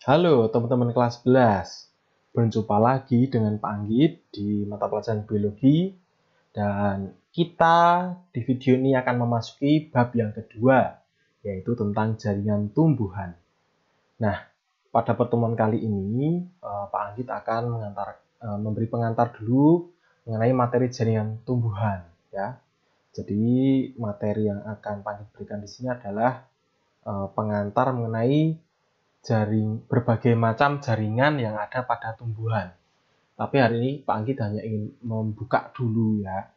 Halo teman-teman kelas 11, berjumpa lagi dengan Pak Anggit di mata pelajaran biologi. Dan kita di video ini akan memasuki bab yang kedua, yaitu tentang jaringan tumbuhan. Nah, pada pertemuan kali ini Pak Anggit akan memberi pengantar dulu mengenai materi jaringan tumbuhan, ya. Jadi materi yang akan Pak Anggit berikan di sini adalah pengantar mengenai berbagai macam jaringan yang ada pada tumbuhan. Tapi hari ini Pak Anggit hanya ingin membuka dulu, ya.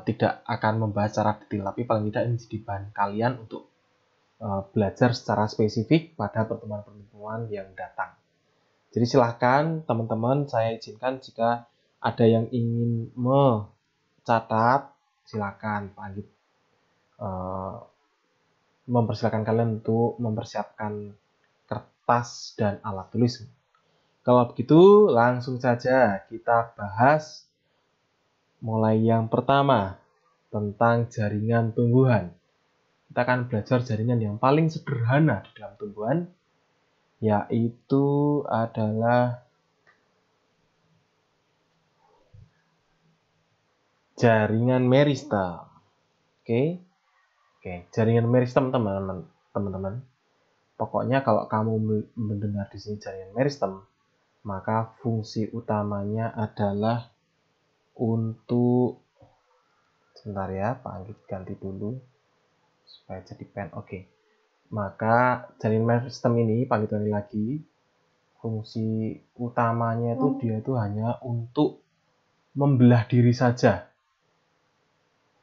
Tidak akan membahas secara detail, tapi paling tidak ini jadi bahan kalian untuk belajar secara spesifik pada pertemuan-pertemuan yang datang. Jadi silahkan teman-teman, saya izinkan jika ada yang ingin mencatat, silakan Pak Anggit mempersilahkan kalian untuk mempersiapkan kertas dan alat tulis. Kalau begitu, langsung saja kita bahas mulai yang pertama tentang jaringan tumbuhan. Kita akan belajar jaringan yang paling sederhana di dalam tumbuhan, yaitu adalah jaringan meristem. Oke, jaringan meristem teman-teman. Pokoknya kalau kamu mendengar di sini jaringan meristem, maka fungsi utamanya adalah untuk, sebentar ya, Pak Anggit ganti dulu supaya jadi pen. Oke. Maka jaringan meristem ini, Pak Anggit ulangi lagi, fungsi utamanya itu dia itu hanya untuk membelah diri saja.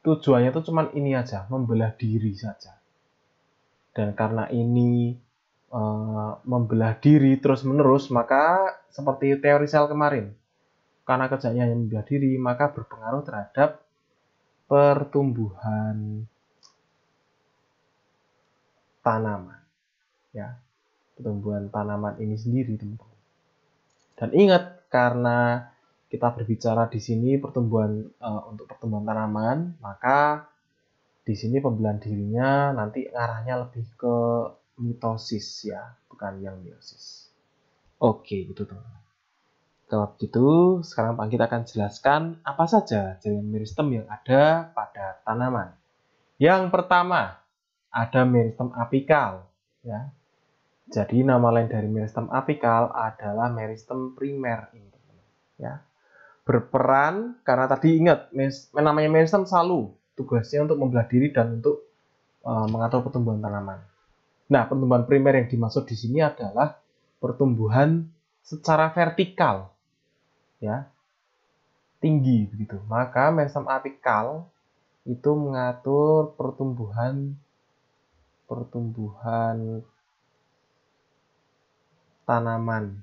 Tujuannya itu cuma ini aja, membelah diri saja. Dan karena ini membelah diri terus-menerus, maka seperti teori sel kemarin, karena kerjanya hanya membelah diri, maka berpengaruh terhadap pertumbuhan tanaman, ya, pertumbuhan tanaman ini sendiri, teman-teman. Dan ingat, karena kita berbicara di sini untuk pertumbuhan tanaman, maka di sini pembelahan dirinya nanti arahnya lebih ke mitosis, ya, bukan yang meiosis. Oke, itu teman-teman. Kalau begitu, sekarang Pak kita akan jelaskan apa saja jaringan meristem yang ada pada tanaman. Yang pertama, ada meristem apikal, ya. Jadi nama lain dari meristem apikal adalah meristem primer, ya. Berperan karena tadi ingat namanya meristem selalu tugasnya untuk membelah diri dan untuk mengatur pertumbuhan tanaman. Nah, pertumbuhan primer yang dimaksud di sini adalah pertumbuhan secara vertikal, ya, tinggi begitu. Maka meristem apikal itu mengatur pertumbuhan tanaman.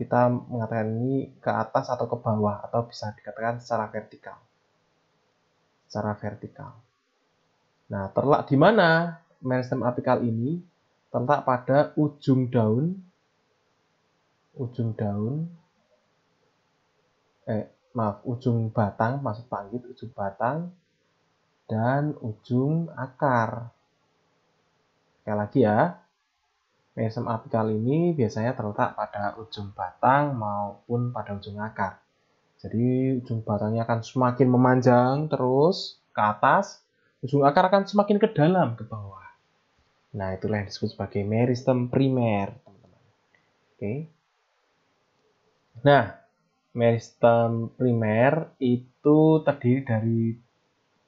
Kita mengatakan ini ke atas atau ke bawah, atau bisa dikatakan secara vertikal. Nah, terletak di mana meristem apikal ini? Terletak pada ujung batang, maksud Pak Anggit, ujung batang dan ujung akar. Sekali lagi ya, meristem apikal ini biasanya terletak pada ujung batang maupun pada ujung akar. Jadi ujung batangnya akan semakin memanjang terus ke atas, ujung akar akan semakin ke dalam, ke bawah. Nah, itulah yang disebut sebagai meristem primer, teman-teman. Oke. Nah, meristem primer itu terdiri dari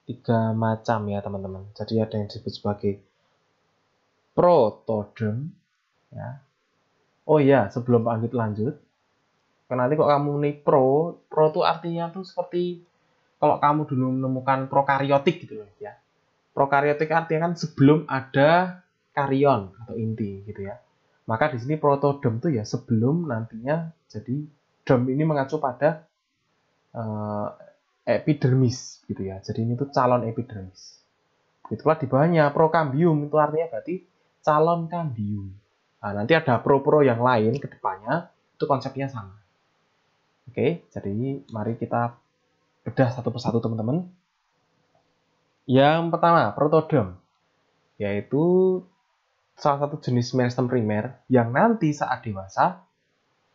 3 macam ya, teman-teman. Jadi ada yang disebut sebagai protodem, ya. Oh ya, sebelum Pak Anggit lanjut, karena nanti kok kamu nih pro itu artinya tuh seperti kalau kamu dulu menemukan prokariotik gitu loh, ya. Prokariotik artinya kan sebelum ada karion atau inti gitu ya. Maka di sini protodem tuh ya sebelum nantinya jadi dom ini mengacu pada epidermis gitu ya. Jadi ini tuh calon epidermis. Itulah di bawahnya prokambium, itu artinya berarti calon kambium. Nah, nanti ada pro-pro yang lain ke depannya, itu konsepnya sama. Oke, jadi mari kita bedah satu persatu teman-teman. Yang pertama, protodem, yaitu salah satu jenis meristem primer yang nanti saat dewasa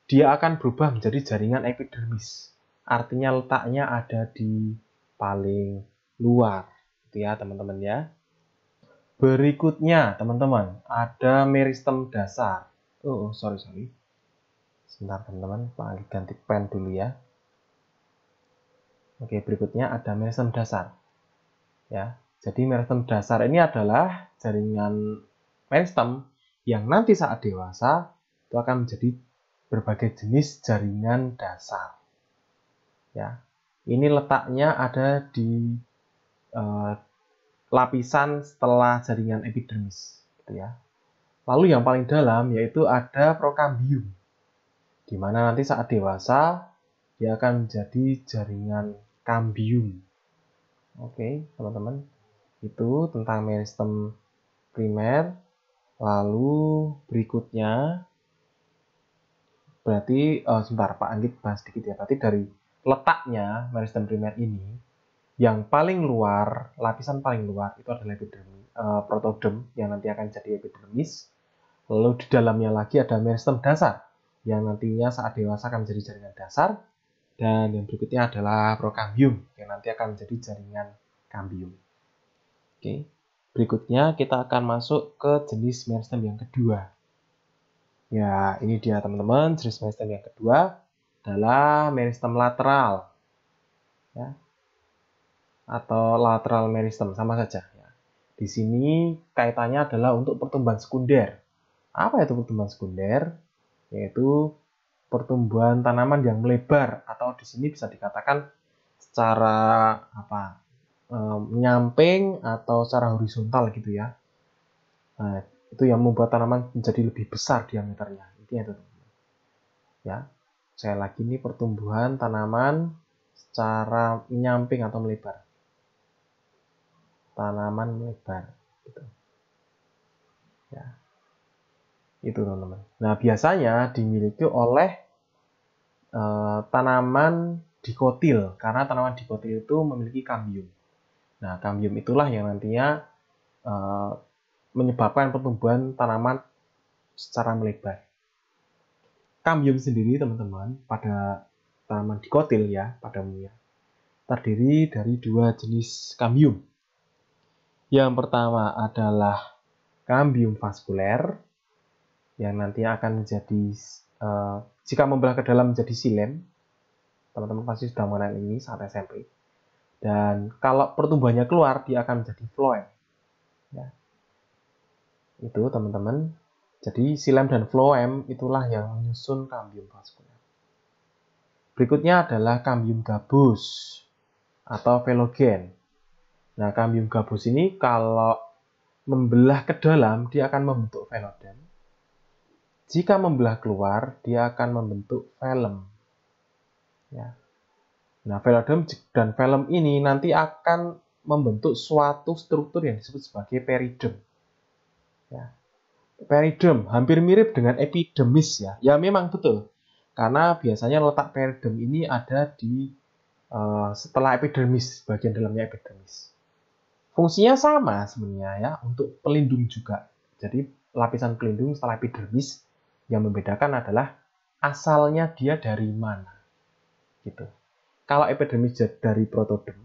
dia akan berubah menjadi jaringan epidermis. Artinya letaknya ada di paling luar, gitu ya teman-teman ya. Berikutnya teman-teman, ada meristem dasar. Sorry. Sebentar teman-teman, ganti pen dulu ya. Oke, berikutnya ada meristem dasar. Ya, jadi meristem dasar ini adalah jaringan meristem yang nanti saat dewasa itu akan menjadi berbagai jenis jaringan dasar. Ya, ini letaknya ada di lapisan setelah jaringan epidermis, gitu ya. Lalu yang paling dalam yaitu ada prokambium, di mana nanti saat dewasa dia akan menjadi jaringan kambium. Oke, teman-teman, itu tentang meristem primer. Lalu berikutnya, berarti sebentar Pak Anggit bahas sedikit ya. Berarti dari letaknya meristem primer ini, yang paling luar, lapisan paling luar itu adalah epidermis, protoderm yang nanti akan jadi epidermis. Lalu di dalamnya lagi ada meristem dasar yang nantinya saat dewasa akan menjadi jaringan dasar. Dan yang berikutnya adalah prokambium yang nanti akan menjadi jaringan kambium. Oke, berikutnya kita akan masuk ke jenis meristem yang kedua. Ya, ini dia teman-teman, jenis meristem yang kedua adalah meristem lateral, ya, atau lateral meristem, sama saja. Ya. Di sini kaitannya adalah untuk pertumbuhan sekunder. Apa itu pertumbuhan sekunder? Yaitu pertumbuhan tanaman yang melebar, atau di sini bisa dikatakan secara menyamping atau secara horizontal gitu ya. Nah, itu yang membuat tanaman menjadi lebih besar diameternya. Itu ya. Saya lagi ini pertumbuhan tanaman secara menyamping atau melebar. Tanaman melebar gitu. Ya. Itu teman-teman. Nah, biasanya dimiliki oleh tanaman dikotil, karena tanaman dikotil itu memiliki kambium. Nah, kambium itulah yang nantinya menyebabkan pertumbuhan tanaman secara melebar. Kambium sendiri teman-teman pada tanaman dikotil ya, pada umumnya terdiri dari dua jenis kambium. Yang pertama adalah kambium vaskuler yang nanti akan menjadi jika membelah ke dalam menjadi xilem. Teman-teman pasti sudah mengenal ini saat SMP. Dan kalau pertumbuhannya keluar, dia akan menjadi floem. Ya. Itu teman-teman. Jadi xilem dan floem itulah yang menyusun kambium vaskuler. Berikutnya adalah kambium gabus atau velogen. Nah, kambium gabus ini kalau membelah ke dalam, dia akan membentuk velodem. Jika membelah keluar, dia akan membentuk velum. Ya. Nah, velodem dan velum ini nanti akan membentuk suatu struktur yang disebut sebagai peridem. Ya. Peridem hampir mirip dengan epidermis ya. Ya memang betul. Karena biasanya letak peridem ini ada di setelah epidermis, bagian dalamnya epidermis. Fungsinya sama sebenarnya ya, untuk pelindung juga. Jadi lapisan pelindung setelah epidermis, yang membedakan adalah asalnya dia dari mana. Gitu. Kalau epidermis dari protoderm,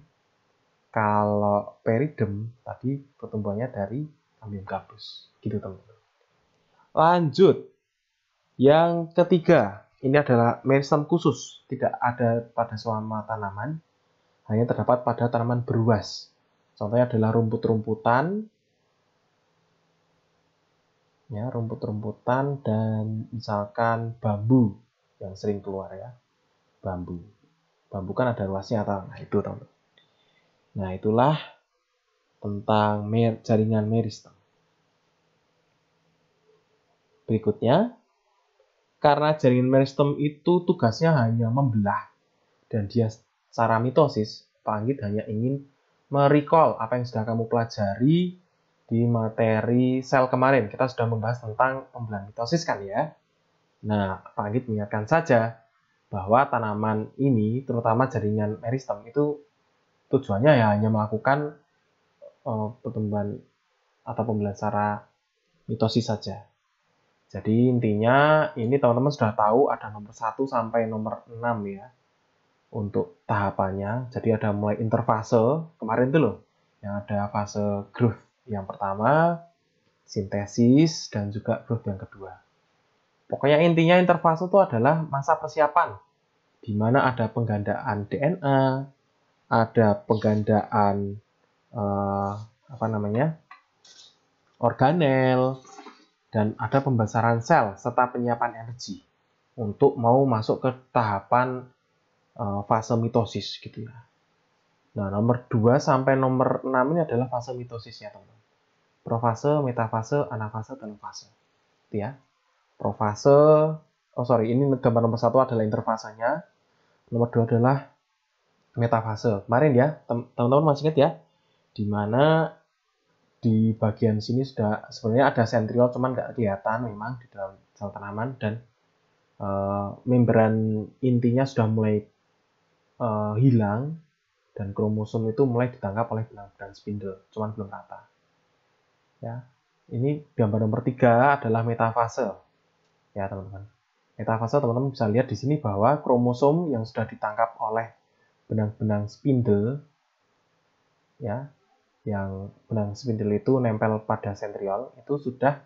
kalau peridem tadi pertumbuhannya dari kambium gabus. Gitu teman-teman. Lanjut. Yang ketiga, ini adalah meristem khusus, tidak ada pada semua tanaman, hanya terdapat pada tanaman beruas. Contohnya adalah rumput-rumputan, ya, rumput-rumputan dan misalkan bambu yang sering keluar ya, bambu. Bambu kan ada ruasnya, nah itu teman-teman. Nah itulah tentang jaringan meristem. Berikutnya, karena jaringan meristem itu tugasnya hanya membelah dan dia secara mitosis, Pak Anggit hanya ingin merecall apa yang sudah kamu pelajari di materi sel kemarin. Kita sudah membahas tentang pembelahan mitosis kan ya. Nah, Pak Anggit mengingatkan saja bahwa tanaman ini, terutama jaringan meristem, itu tujuannya ya hanya melakukan pertumbuhan atau pembelahan secara mitosis saja. Jadi intinya ini teman-teman sudah tahu ada nomor 1 sampai nomor 6 ya untuk tahapannya. Jadi ada mulai interfase kemarin tuh loh, yang ada fase growth yang pertama, sintesis, dan juga growth yang kedua. Pokoknya intinya interfase itu adalah masa persiapan, di mana ada penggandaan DNA, ada penggandaan organel, dan ada pembesaran sel serta penyiapan energi untuk mau masuk ke tahapan fase mitosis gitu ya. Nah, nomor 2 sampai nomor 6 ini adalah fase mitosisnya, teman-teman. Profase, metafase, anafase, telofase. Gitu ya. Profase, ini gambar nomor 1 adalah interfasenya. Nomor 2 adalah metafase. Kemarin ya, teman-teman masih ingat ya, di mana di bagian sini sudah sebenarnya ada sentriol, cuman nggak kelihatan memang di dalam sel tanaman, dan membran intinya sudah mulai hilang, dan kromosom itu mulai ditangkap oleh benang-benang spindle, cuman belum rata. Ya, ini gambar nomor 3 adalah metafase. Ya teman-teman, metafase teman-teman bisa lihat di sini bahwa kromosom yang sudah ditangkap oleh benang-benang spindle, ya, yang benang spindle itu nempel pada sentriol, itu sudah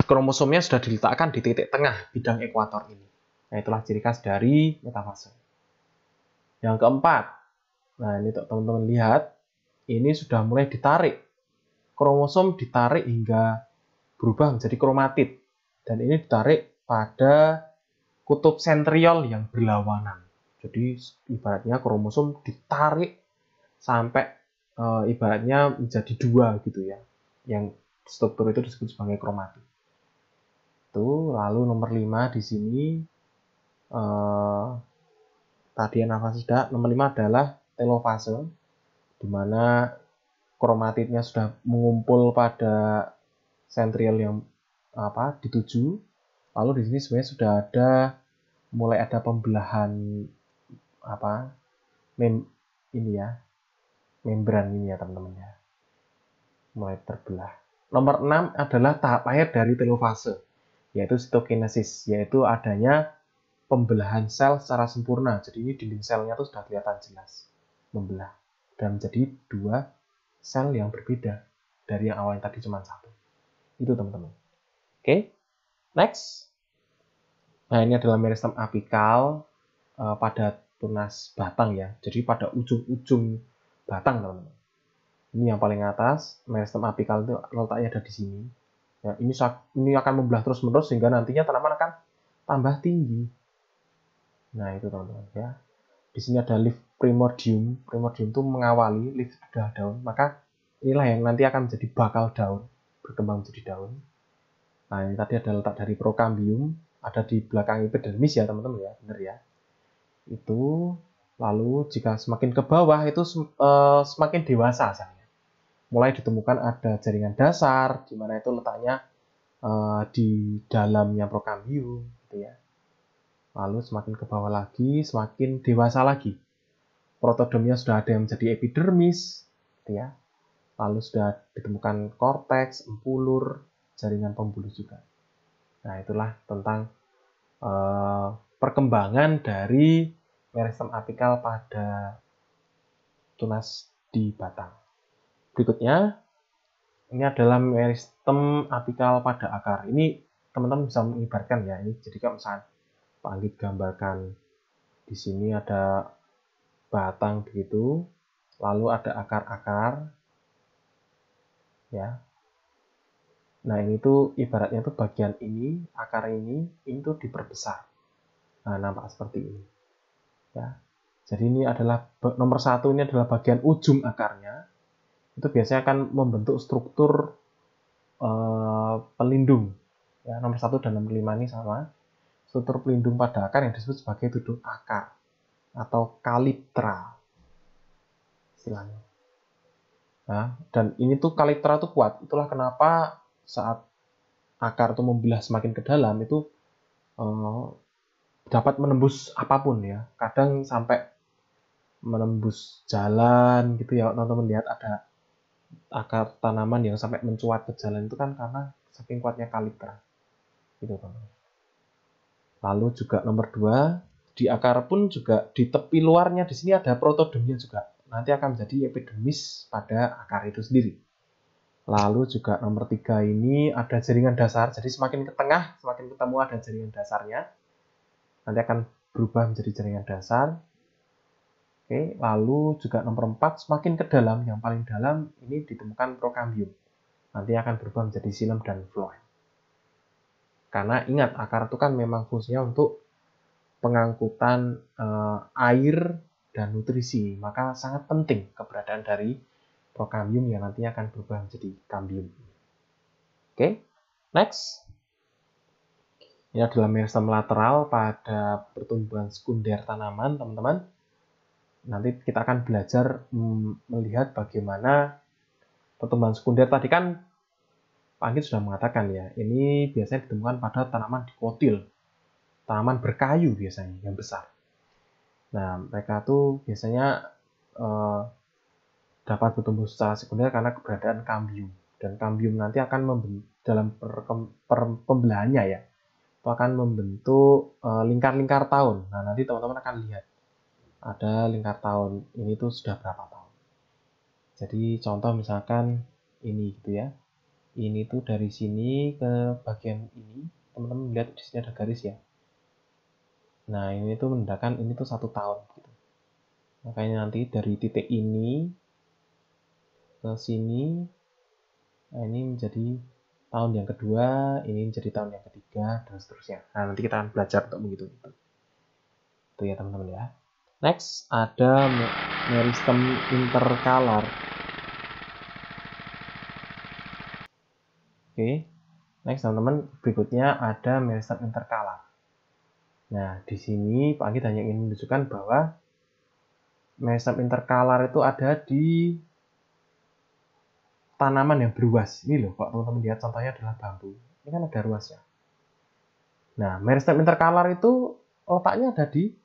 kromosomnya sudah diletakkan di titik tengah bidang ekuator ini. Nah, itulah ciri khas dari metafase. Yang keempat, nah ini teman-teman lihat, ini sudah mulai ditarik. Kromosom ditarik hingga berubah menjadi kromatid. Dan ini ditarik pada kutub sentriol yang berlawanan. Jadi ibaratnya kromosom ditarik sampai ibaratnya menjadi 2 gitu ya. Yang struktur itu disebut sebagai kromatid. Itu lalu nomor 5 di sini tadi anafase sudah. Nomor 5 adalah telofase, di mana kromatidnya sudah mengumpul pada sentriol yang dituju. Lalu di sini sebenarnya sudah mulai ada pembelahan membran ini ya teman-teman ya, mulai terbelah. Nomor 6 adalah tahap akhir dari telofase, yaitu sitokinesis, yaitu adanya pembelahan sel secara sempurna. Jadi ini dinding selnya tuh sudah kelihatan jelas membelah dan menjadi 2 sel yang berbeda dari yang awalnya tadi cuma 1. Itu teman-teman. Oke, next. Nah, ini adalah meristem apikal pada tunas batang ya. Jadi pada ujung-ujung batang, teman-teman. Ini yang paling atas, meristem apikal itu letaknya ada di sini. Ya, ini akan membelah terus-menerus sehingga nantinya tanaman akan tambah tinggi. Nah, itu teman-teman ya. Di sini ada leaf primordium. Primordium itu mengawali leaf sudah daun, maka inilah yang nanti akan menjadi bakal daun, berkembang menjadi daun. Nah, ini tadi ada letak dari prokambium, ada di belakang epidermis ya teman-teman ya, benar ya. Itu lalu jika semakin ke bawah itu semakin dewasa selnya. Mulai ditemukan ada jaringan dasar, di mana itu letaknya di dalamnya prokambium, gitu ya. Lalu semakin ke bawah lagi, semakin dewasa lagi. Protodermnya sudah ada yang menjadi epidermis, gitu ya. Lalu sudah ditemukan korteks, empulur, jaringan pembuluh juga. Nah, itulah tentang perkembangan dari meristem apikal pada tunas di batang. Berikutnya, ini adalah meristem apikal pada akar. Ini teman-teman bisa mengibaratkan ya. Ini jadi kalau misalnya Pak Anggit gambarkan di sini ada batang begitu, lalu ada akar-akar, ya. Nah, ini tuh ibaratnya tuh bagian ini, akar ini tuh diperbesar. Nah, nampak seperti ini. Ya. Jadi ini adalah nomor 1, ini adalah bagian ujung akarnya. Itu biasanya akan membentuk struktur pelindung. Ya, nomor 1 dan nomor 5 ini sama. Struktur pelindung pada akar yang disebut sebagai tudung akar atau kaliptra istilahnya. Nah, dan ini tuh kaliptra tuh kuat. Itulah kenapa saat akar itu membelah semakin ke dalam itu dapat menembus apapun ya. Kadang sampai menembus jalan gitu ya. Teman-teman lihat ada akar tanaman yang sampai mencuat ke jalan itu kan karena saking kuatnya kaliptra. Gitu, teman-teman. Lalu juga nomor 2, di akar pun juga di tepi luarnya di sini ada protodermnya juga. Nanti akan menjadi epidermis pada akar itu sendiri. Lalu juga nomor 3 ini ada jaringan dasar. Jadi semakin ke tengah, semakin ketemu ada jaringan dasarnya. Nanti akan berubah menjadi jaringan dasar. Oke, lalu juga nomor 4, semakin ke dalam, yang paling dalam ini ditemukan prokambium. Nanti akan berubah menjadi xilem dan phloem. Karena ingat, akar itu kan memang fungsinya untuk pengangkutan air dan nutrisi. Maka sangat penting keberadaan dari prokambium yang nantinya akan berubah menjadi kambium. Oke, next. Ini adalah meristem lateral pada pertumbuhan sekunder tanaman, teman-teman. Nanti kita akan belajar melihat bagaimana pertumbuhan sekunder. Tadi kan Pak Anggit sudah mengatakan ya, ini biasanya ditemukan pada tanaman dikotil, tanaman berkayu biasanya yang besar. Nah, mereka tuh biasanya dapat bertumbuh secara sekunder karena keberadaan kambium. Dan kambium nanti akan dalam pembelahannya ya, itu akan membentuk lingkar-lingkar tahun. Nah, nanti teman-teman akan lihat ada lingkar tahun ini tuh sudah berapa tahun. Jadi contoh misalkan ini gitu ya, ini tuh dari sini ke bagian ini, teman-teman lihat di sini ada garis ya. Nah, ini tuh menandakan ini tuh 1 tahun gitu. Makanya nanti dari titik ini ke sini, nah ini menjadi tahun yang kedua, ini menjadi tahun yang ketiga, dan seterusnya. Nah, nanti kita akan belajar untuk begitu. Itu ya teman-teman ya. Next, ada meristem interkalar. Oke, next teman-teman, berikutnya ada meristem interkalar. Nah, di sini Pak Anggit hanya ingin menunjukkan bahwa meristem interkalar itu ada di tanaman yang beruas. Ini loh, kalau teman-teman lihat contohnya adalah bambu. Ini kan ada ruasnya. Nah, meristem interkalar itu letaknya ada di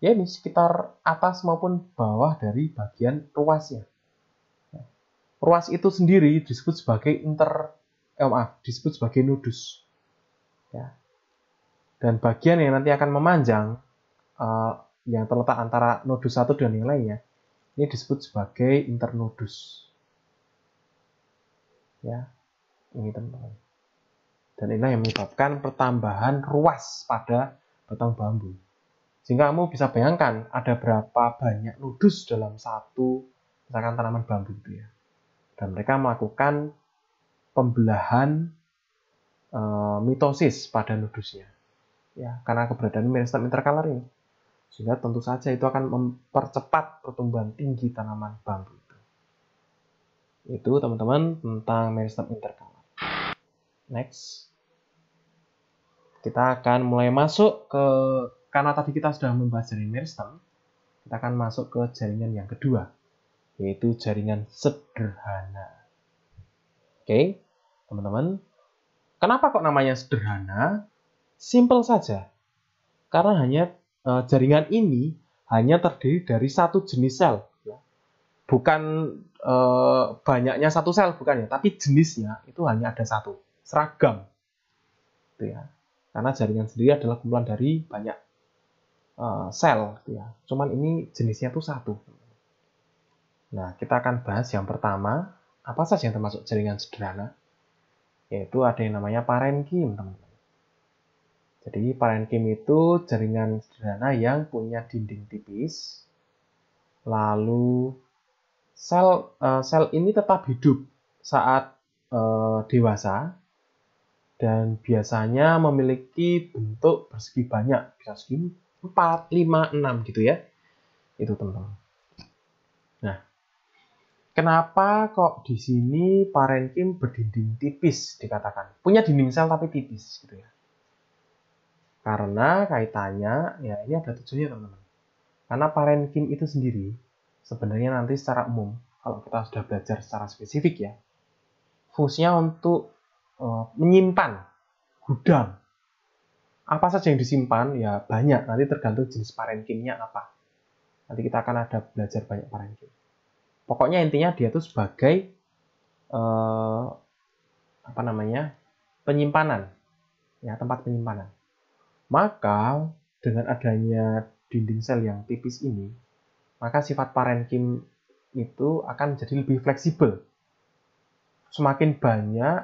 ya ini sekitar atas maupun bawah dari bagian ruasnya. Ruas itu sendiri disebut sebagai disebut sebagai nodus. Ya. Dan bagian yang nanti akan memanjang yang terletak antara nodus satu dan yang lainnya, ini disebut sebagai internodus. Ya, ini teman-teman. Dan inilah yang menyebabkan pertambahan ruas pada batang bambu. Sehingga kamu bisa bayangkan ada berapa banyak nodus dalam satu misalkan tanaman bambu itu ya. Dan mereka melakukan pembelahan mitosis pada nodusnya. Ya, karena keberadaan meristem interkalar ini. Sehingga tentu saja itu akan mempercepat pertumbuhan tinggi tanaman bambu itu. Itu teman-teman tentang meristem interkalar. Next. Kita akan mulai masuk ke, karena tadi kita sudah membahas jaringan meristem, kita akan masuk ke jaringan yang kedua, yaitu jaringan sederhana. Oke, teman-teman. Kenapa kok namanya sederhana? Simple saja. Karena jaringan ini hanya terdiri dari satu jenis sel. Bukan banyaknya satu sel, bukan ya, tapi jenisnya itu hanya ada satu, seragam. Gitu ya. Karena jaringan sendiri adalah kumpulan dari banyak sel. Gitu ya. Cuman ini jenisnya itu satu. Nah, kita akan bahas yang pertama, apa saja yang termasuk jaringan sederhana? Yaitu ada yang namanya parenkim, teman-teman. Jadi parenkim itu jaringan sederhana yang punya dinding tipis. Lalu sel ini tetap hidup saat dewasa dan biasanya memiliki bentuk persegi banyak, bisa segi 4, 5, 6 gitu ya. Itu teman-teman. Nah, kenapa kok di sini parenkim berdinding tipis dikatakan? Punya dinding sel tapi tipis gitu ya. Karena kaitannya, ya ini ada tujuannya teman-teman. Karena parenkim itu sendiri, sebenarnya nanti secara umum, kalau kita sudah belajar secara spesifik ya, fungsinya untuk menyimpan gudang. Apa saja yang disimpan? Ya banyak, nanti tergantung jenis parenkimnya apa. Nanti kita akan ada belajar banyak parenkim. Pokoknya intinya dia itu sebagai penyimpanan, ya, tempat penyimpanan. Maka dengan adanya dinding sel yang tipis ini, maka sifat parenkim itu akan jadi lebih fleksibel. Semakin banyak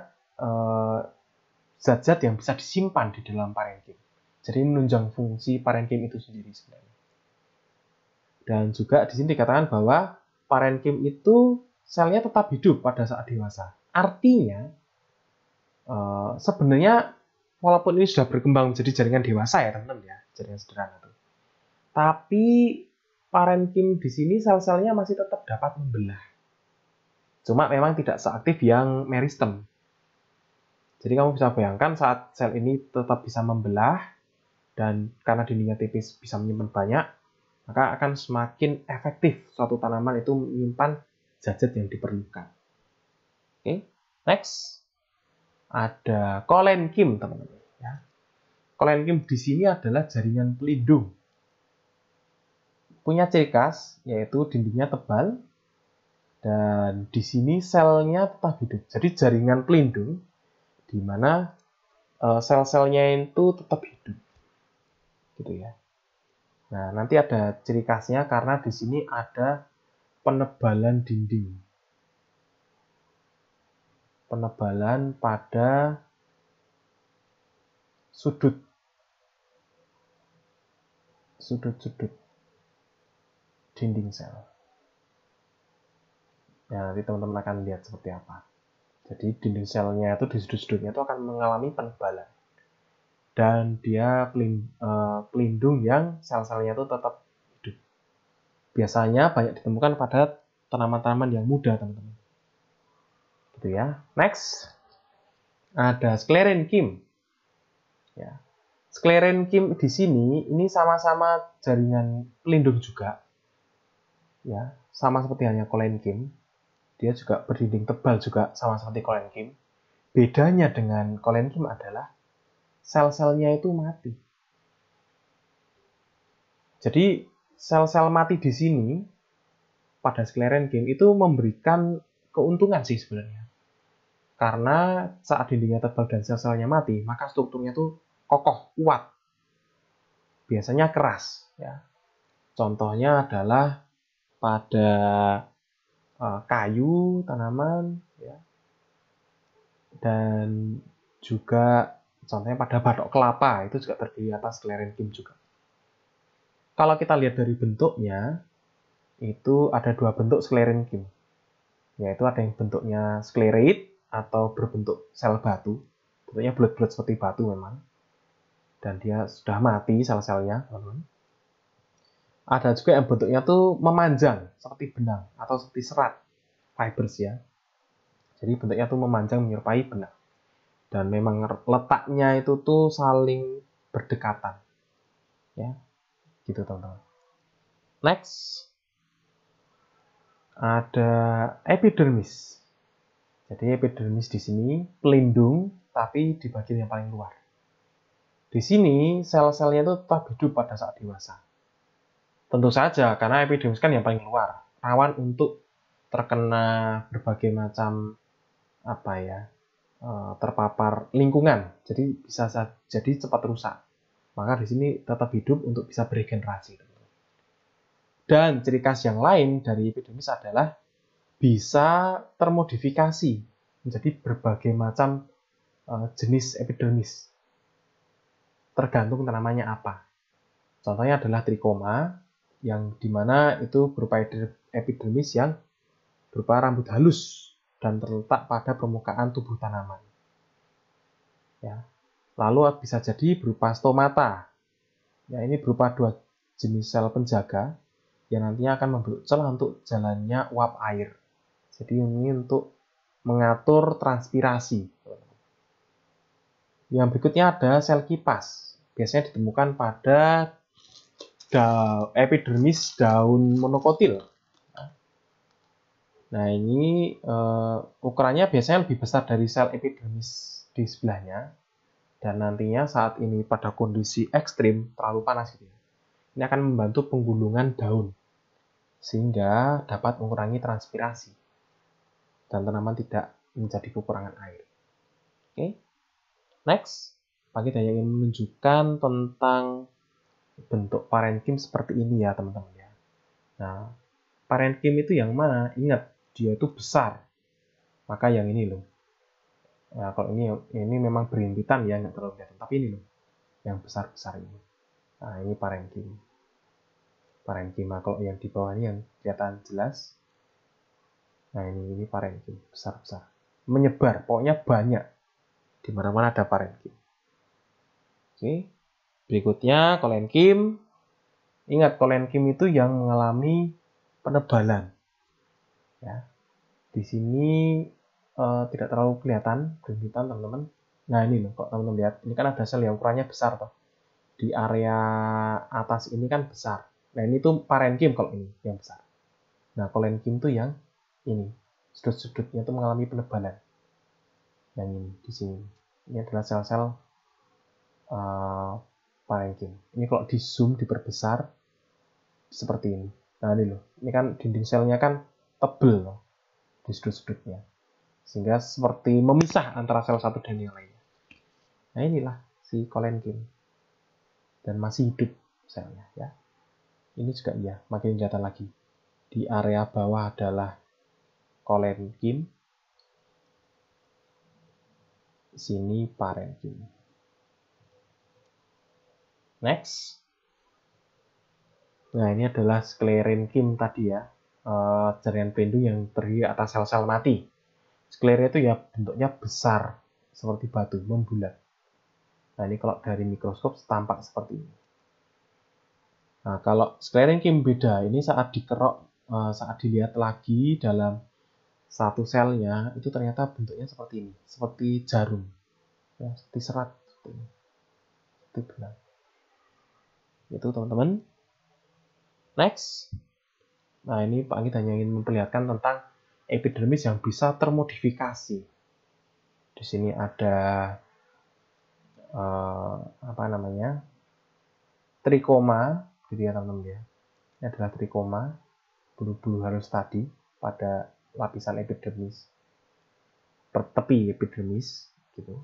zat-zat yang bisa disimpan di dalam parenkim. Jadi menunjang fungsi parenkim itu sendiri sebenarnya. Dan juga di sini dikatakan bahwa parenkim itu selnya tetap hidup pada saat dewasa. Artinya sebenarnya walaupun ini sudah berkembang menjadi jaringan dewasa ya teman-teman ya, jaringan sederhana itu. Tapi parenkim di sini sel-selnya masih tetap dapat membelah. Cuma memang tidak seaktif yang meristem. Jadi kamu bisa bayangkan saat sel ini tetap bisa membelah dan karena dindingnya tipis bisa menyimpan banyak, maka akan semakin efektif suatu tanaman itu menyimpan zat-zat yang diperlukan. Oke, next. Ada kolenkim, teman-teman. Ya. Kolenkim di sini adalah jaringan pelindung. Punya ciri khas, yaitu dindingnya tebal, dan di sini selnya tetap hidup. Jadi jaringan pelindung, di mana sel-selnya itu tetap hidup. Gitu ya. Nah, nanti ada ciri khasnya karena di sini ada penebalan dinding. Penebalan pada sudut-sudut dinding sel. Ya, nanti teman-teman akan lihat seperti apa. Jadi dinding selnya itu di sudut-sudutnya itu akan mengalami penebalan. Dan dia pelindung yang sel-selnya itu tetap hidup. Biasanya banyak ditemukan pada tanaman-tanaman yang muda, teman-teman. Gitu ya. Next. Ada sklerenkim. Ya. Sklerenkim di sini ini sama-sama jaringan pelindung juga. Ya, sama seperti halnya kolenkim. Dia juga berdinding tebal juga sama seperti kolenkim. Bedanya dengan kolenkim adalah sel-selnya itu mati. Jadi sel-sel mati di sini pada sklerenkim itu memberikan keuntungan sih sebenarnya. Karena saat dindingnya tebal dan sel-selnya mati, maka strukturnya itu kokoh, kuat. Biasanya keras. Ya. Contohnya adalah pada kayu, tanaman, ya. Dan juga contohnya pada batok kelapa, itu juga terdiri atas sklerenkim juga. Kalau kita lihat dari bentuknya, itu ada dua bentuk sklerenkim. Yaitu ada yang bentuknya sklereid atau berbentuk sel batu. Bentuknya bulat-bulat seperti batu memang. Dan dia sudah mati sel-selnya, teman-teman. Ada juga yang bentuknya tuh memanjang, seperti benang atau seperti serat, fibers ya. Jadi bentuknya tuh memanjang menyerupai benang. Dan memang letaknya itu tuh saling berdekatan. Ya, gitu teman-teman. Next. Ada epidermis. Jadi epidermis di sini pelindung, tapi di bagian yang paling luar. Di sini sel-selnya itu tetap hidup pada saat dewasa. Tentu saja, karena epidermis kan yang paling luar, rawan untuk terkena berbagai macam terpapar lingkungan, jadi bisa jadi cepat rusak. Maka di sini tetap hidup untuk bisa beregenerasi. Dan ciri khas yang lain dari epidermis adalah bisa termodifikasi menjadi berbagai macam jenis epidermis, tergantung tanamannya apa. Contohnya adalah trikoma, yang dimana itu berupa epidermis yang berupa rambut halus dan terletak pada permukaan tubuh tanaman. Ya. Lalu bisa jadi berupa stomata. Ya, ini berupa dua jenis sel penjaga yang nantinya akan membentuk celah untuk jalannya uap air. Jadi ini untuk mengatur transpirasi. Yang berikutnya ada sel kipas. Biasanya ditemukan pada epidermis daun monokotil. Nah ini ukurannya biasanya lebih besar dari sel epidermis di sebelahnya. Dan nantinya saat ini pada kondisi ekstrim, terlalu panas gitu ya, ini akan membantu penggulungan daun. Sehingga dapat mengurangi transpirasi. Dan tanaman tidak menjadi kekurangan air. Oke. Next, Pak Gita ingin menunjukkan tentang bentuk parenkim seperti ini ya teman-teman ya. Nah, parenkim itu yang mana? Ingat, dia itu besar. Maka yang ini loh. Nah, kalau ini memang berimpitan ya, nggak terlalu kelihatan. Tapi ini loh, yang besar-besar ini. Nah, ini parenkim. Parenkim. Nah, kalau yang di bawah ini yang kelihatan jelas. Nah, ini parenkim besar-besar. Menyebar, pokoknya banyak. Di mana-mana ada parenkim. Oke. Berikutnya kolenkim. Ingat, kolenkim itu yang mengalami penebalan. Ya. Di sini tidak terlalu kelihatan berimpitan teman-teman. Nah ini loh, kok teman-teman lihat, ini kan ada sel yang ukurannya besar toh. Di area atas ini kan besar. Nah ini tuh parenkim kalau ini yang besar. Nah kolenkim tuh yang ini, sudut-sudutnya tuh mengalami penebalan. Yang ini di sini, ini adalah sel-sel parenkim. Ini kalau di zoom diperbesar seperti ini. Nah ini loh, ini kan dinding selnya kan tebel loh di sudut-sudutnya. Sehingga seperti memisah antara sel satu dan yang lainnya. Nah inilah si kolenkim. Dan masih hidup selnya ya. Ini juga iya, makin kelihatan lagi. Di area bawah adalah kolenkim. Sini parenkim. Next. Nah ini adalah sklerenkim tadi ya. Jaringan pelindung yang terdiri atas sel-sel mati. Sklera itu ya bentuknya besar seperti batu, membulat. Nah ini kalau dari mikroskop tampak seperti ini. Nah kalau sklerenkim beda, ini saat dikerok, saat dilihat lagi dalam satu selnya, itu ternyata bentuknya seperti ini, seperti jarum, ya, seperti serat, seperti ini. Itu benar. Itu teman-teman. Next. Nah ini Pak Anggit hanya ingin memperlihatkan tentang epidermis yang bisa termodifikasi. Di sini ada trikoma, gitu ya teman-teman ya. Ini adalah trikoma, bulu-bulu halus tadi pada lapisan epidermis, tepi epidermis, gitu.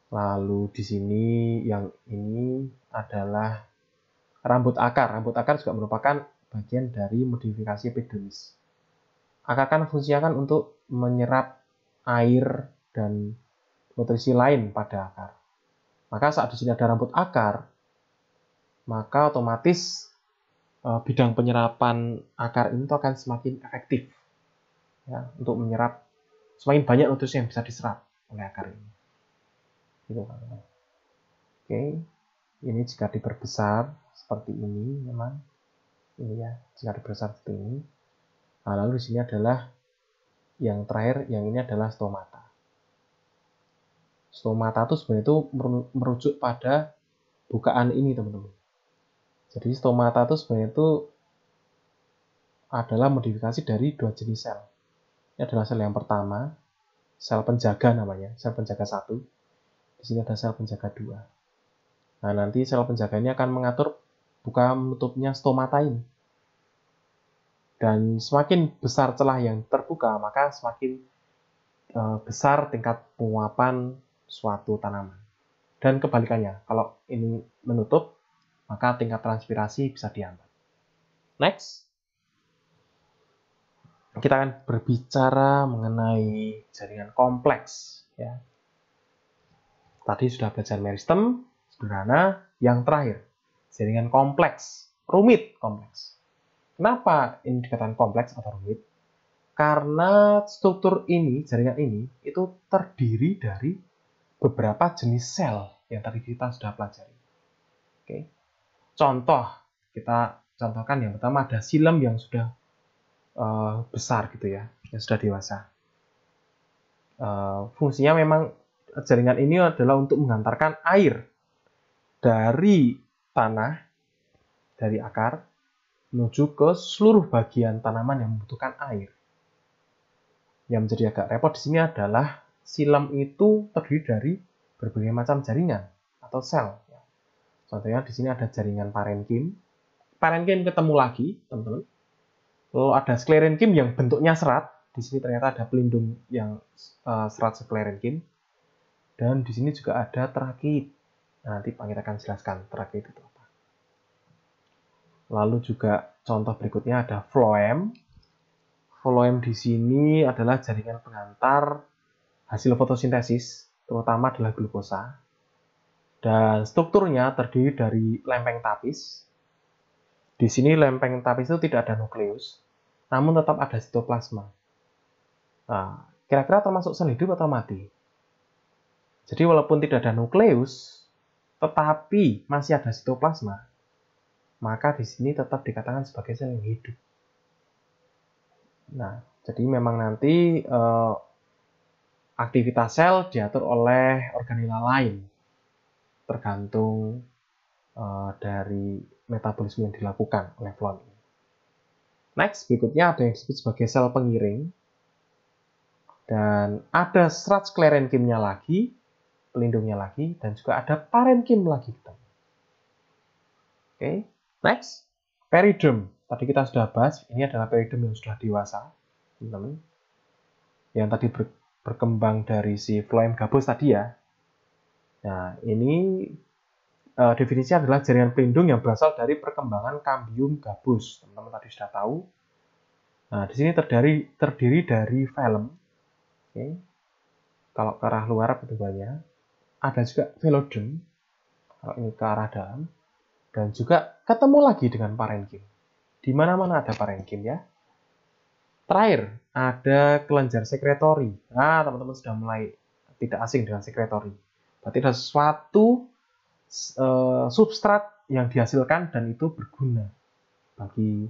Lalu di sini yang ini adalah rambut akar. Rambut akar juga merupakan bagian dari modifikasi epidermis. Akar kan fungsinya kan untuk menyerap air dan nutrisi lain pada akar. Maka saat di sini ada rambut akar, maka otomatis bidang penyerapan akar ini akan semakin efektif ya, untuk menyerap semakin banyak nutrisi yang bisa diserap oleh akar ini. Gitu kan. Oke, ini jika diperbesar seperti ini memang ini ya, jika diperbesar seperti ini. Nah, lalu di sini adalah yang terakhir, yang ini adalah stomata. Stomata itu sebenarnya itu merujuk pada bukaan ini teman-teman. Jadi stomata itu sebenarnya itu adalah modifikasi dari dua jenis sel. Ini adalah sel yang pertama, sel penjaga namanya, sel penjaga 1. Di sini ada sel penjaga 2. Nah, nanti sel penjaga ini akan mengatur buka menutupnya stomata ini. Dan semakin besar celah yang terbuka, maka semakin besar tingkat penguapan suatu tanaman. Dan kebalikannya, kalau ini menutup, maka tingkat transpirasi bisa dihambat. Next. Kita akan berbicara mengenai jaringan kompleks. Ya. Tadi sudah belajar meristem, sederhana. Yang terakhir, jaringan kompleks, rumit kompleks. Kenapa ini dikatakan kompleks atau rumit? Karena struktur ini, jaringan ini, itu terdiri dari beberapa jenis sel yang tadi kita sudah pelajari. Oke. Contoh, kita contohkan yang pertama ada silem yang sudah besar gitu ya, yang sudah dewasa. Fungsinya memang jaringan ini adalah untuk menghantarkan air dari tanah, dari akar, menuju ke seluruh bagian tanaman yang membutuhkan air. Yang menjadi agak repot di sini adalah silem itu terdiri dari berbagai macam jaringan atau sel. Contohnya di sini ada jaringan parenkim. Parenkim ketemu lagi, teman-teman. Lalu ada sklerenkim yang bentuknya serat. di sini ternyata ada pelindung yang serat sklerenkim, dan di sini juga ada trakeid. Nah, nanti kita akan jelaskan trakeid itu apa. Lalu juga contoh berikutnya ada floem. Floem di sini adalah jaringan pengantar hasil fotosintesis, terutama adalah glukosa. Dan strukturnya terdiri dari lempeng tapis. Di sini lempeng tapis itu tidak ada nukleus, namun tetap ada sitoplasma. Nah, kira-kira termasuk sel hidup atau mati? Jadi walaupun tidak ada nukleus, tetapi masih ada sitoplasma, maka di sini tetap dikatakan sebagai sel yang hidup. Nah, jadi memang nanti aktivitas sel diatur oleh organela lain, tergantung dari metabolisme yang dilakukan oleh floem ini. Next, berikutnya ada yang disebut sebagai sel pengiring. Dan ada serat sklerenkimnya lagi, pelindungnya lagi, dan juga ada parenkim lagi. Oke, next, periderm. Tadi kita sudah bahas, ini adalah periderm yang sudah dewasa, teman-teman. Yang tadi berkembang dari si floem gabus tadi ya. Nah, ini definisinya adalah jaringan pelindung yang berasal dari perkembangan Cambium gabus. Teman-teman tadi sudah tahu. Nah, di sini terdiri dari velum. Oke. Kalau ke arah luar pertumbuhannya, ada juga velodrem. Kalau ini ke arah dalam. Dan juga ketemu lagi dengan parenkim. Di mana-mana ada parenkim ya. Terakhir, ada kelenjar sekretori. Nah, teman-teman sudah mulai tidak asing dengan sekretori. Berarti ada suatu substrat yang dihasilkan dan itu berguna bagi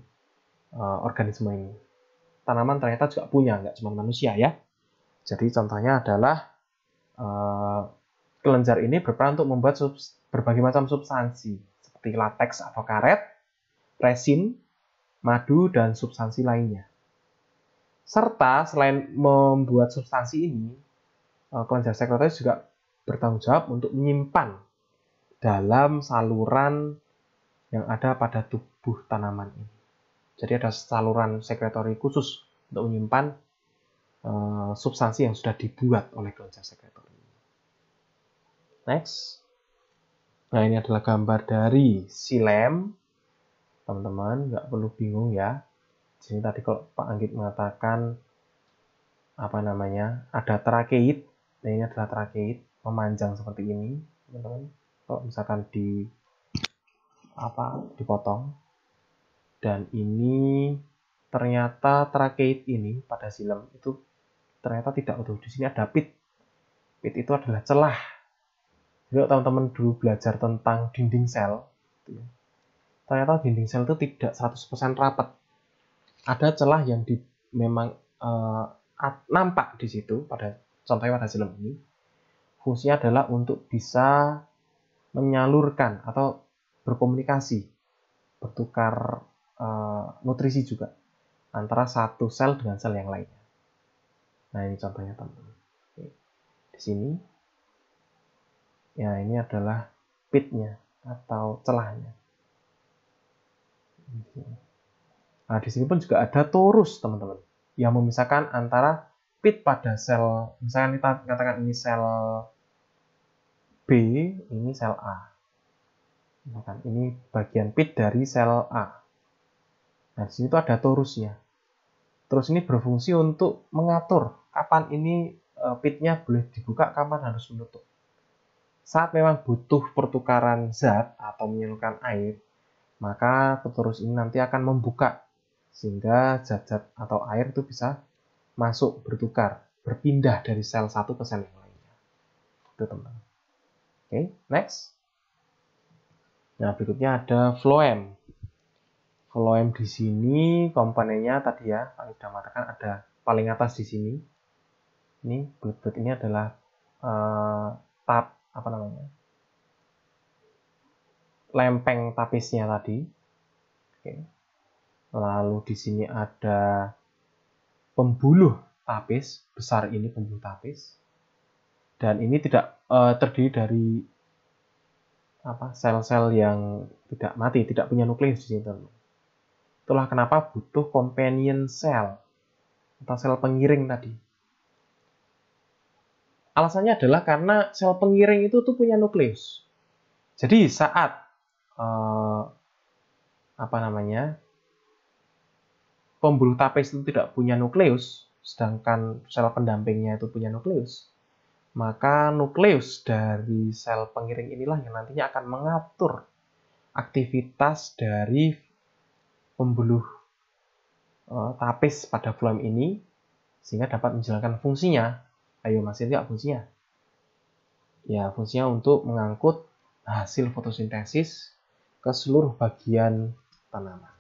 organisme ini. Tanaman ternyata juga punya, nggak cuma manusia ya. Jadi contohnya adalah kelenjar ini berperan untuk membuat berbagai macam substansi seperti lateks atau karet, resin, madu, dan substansi lainnya. Serta selain membuat substansi ini, kelenjar sekretori juga bertanggung jawab untuk menyimpan dalam saluran yang ada pada tubuh tanaman ini. Jadi ada saluran sekretori khusus untuk menyimpan substansi yang sudah dibuat oleh kelenjar sekretori. Next. Nah, ini adalah gambar dari xilem. Teman-teman, nggak perlu bingung ya. Di sini tadi kalau Pak Anggit mengatakan ada trakeid. Nah, ini adalah trakeid memanjang seperti ini, teman-teman. Kalau misalkan dipotong, dan ini ternyata trakeid ini pada xilem itu ternyata tidak utuh. Di sini ada pit. Pit itu adalah celah. Jadi teman-teman dulu belajar tentang dinding sel, ternyata dinding sel itu tidak 100% rapat. Ada celah yang memang nampak di situ contohnya pada xilem ini. Fungsinya adalah untuk bisa menyalurkan atau berkomunikasi, bertukar nutrisi juga antara satu sel dengan sel yang lainnya. Nah, ini contohnya teman-teman. Di sini, ya ini adalah pitnya atau celahnya. Nah, di sini pun juga ada torus, teman-teman, yang memisahkan antara pit pada sel, misalkan kita katakan ini sel B, ini sel A. Misalkan ini bagian pit dari sel A. Nah, di sini tuh ada torusnya. Terus ini berfungsi untuk mengatur kapan ini pitnya boleh dibuka, kapan harus menutup. Saat memang butuh pertukaran zat atau menyalurkan air, maka torus ini nanti akan membuka sehingga zat-zat atau air itu bisa masuk, bertukar, berpindah dari sel satu ke sel yang lainnya. Itu teman-teman. Oke, next. Nah, berikutnya ada floem. Floem di sini komponennya tadi ya, Pak sudah mengatakan ada paling atas di sini. Ini bulat-bulat ini adalah lempeng tapisnya tadi. Oke. Lalu di sini ada pembuluh tapis, besar ini pembuluh tapis. Dan ini tidak terdiri dari sel-sel yang tidak mati, tidak punya nukleus di sini. Itulah kenapa butuh companion cell. atau sel pengiring tadi. Alasannya adalah karena sel pengiring itu tuh punya nukleus. Jadi saat pembuluh tapis itu tidak punya nukleus, sedangkan sel pendampingnya itu punya nukleus, maka nukleus dari sel pengiring inilah yang nantinya akan mengatur aktivitas dari pembuluh tapis pada floem ini sehingga dapat menjalankan fungsinya. Ayo, masih lihat fungsinya? Ya, fungsinya untuk mengangkut hasil fotosintesis ke seluruh bagian tanaman.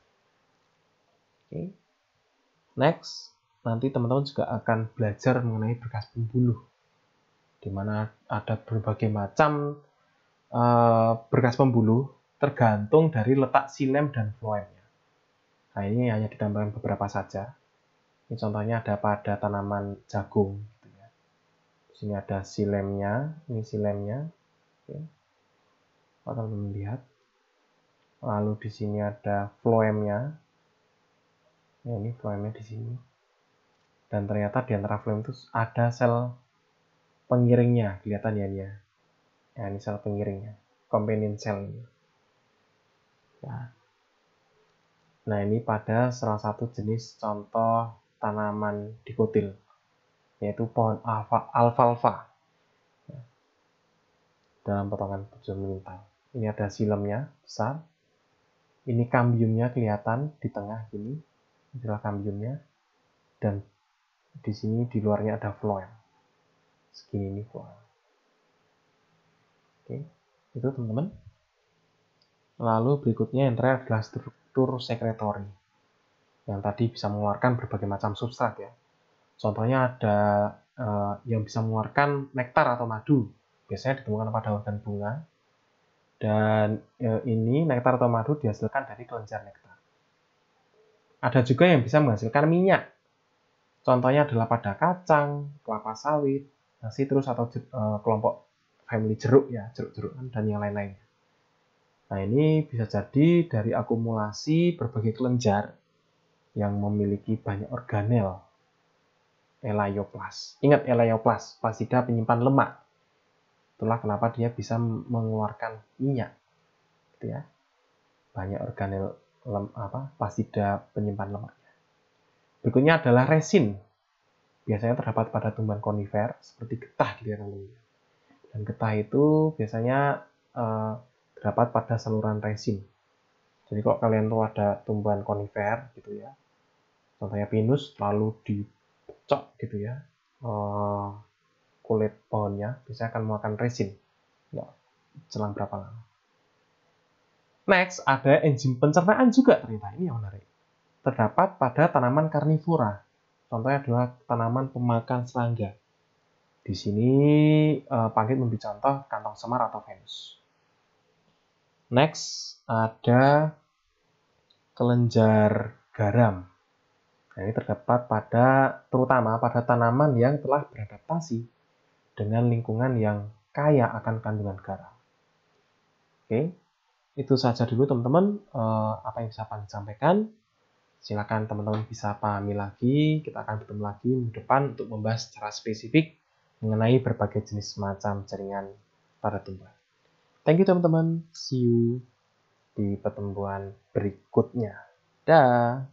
Oke. Next, nanti teman-teman juga akan belajar mengenai berkas pembuluh, di mana ada berbagai macam berkas pembuluh tergantung dari letak xilem dan floemnya. Nah, ini hanya ditambahkan beberapa saja. Ini contohnya ada pada tanaman jagung. Gitu ya. Di sini ada xilem-nya, ini xilem-nya. Oke. Teman-teman lihat. Lalu di sini ada floemnya. Ya, ini floemnya di sini. Dan ternyata di antara floem itu ada sel pengiringnya, kelihatan ya ini ya. Ya, ini sel pengiringnya, companion cell. Ya. Nah, ini pada salah satu jenis contoh tanaman dikotil, yaitu pohon alfalfa. Ya. Dalam potongan tujuh mental. Ini ada silemnya besar. Ini kambiumnya kelihatan di tengah gini. Inilah kambiumnya. Dan di sini di luarnya ada floem. Segini ini floem. Oke, itu teman-teman. Lalu berikutnya yang terakhir adalah struktur sekretori. Yang tadi bisa mengeluarkan berbagai macam substrat ya. Contohnya ada yang bisa mengeluarkan nektar atau madu. Biasanya ditemukan pada organ bunga. Dan ini nektar atau madu dihasilkan dari kelenjar nektar. Ada juga yang bisa menghasilkan minyak. Contohnya adalah pada kacang, kelapa sawit, sitrus atau kelompok family jeruk ya, jeruk-jerukan dan yang lain-lain. Nah, ini bisa jadi dari akumulasi berbagai kelenjar yang memiliki banyak organel. Elaioplas. Ingat elaioplas, plasida penyimpan lemak. Itulah kenapa dia bisa mengeluarkan minyak. Gitu ya. Banyak organel plasida penyimpan lemaknya. Berikutnya adalah resin. Biasanya terdapat pada tumbuhan konifer seperti getah gitu ya teman-teman. Dan getah itu biasanya terdapat pada saluran resin. Jadi kalau kalian tuh ada tumbuhan konifer gitu ya, contohnya pinus, lalu dicok gitu ya, kulit pohonnya biasanya akan memakan resin. Ya, selang berapa lama. Next, ada enzim pencernaan juga ternyata. Ini yang menarik. Terdapat pada tanaman karnivora. Contohnya adalah tanaman pemakan serangga. Di sini Panggit memberi contoh kantong semar atau Venus. Next, ada kelenjar garam. Nah, ini terdapat terutama pada tanaman yang telah beradaptasi dengan lingkungan yang kaya akan kandungan garam. Oke, itu saja dulu teman-teman apa yang bisa Panggit sampaikan. Silakan teman-teman bisa pahami lagi. Kita akan bertemu lagi minggu depan untuk membahas secara spesifik mengenai berbagai jenis macam jaringan pada tumbuhan. Thank you teman-teman. See you di pertemuan berikutnya. Dah.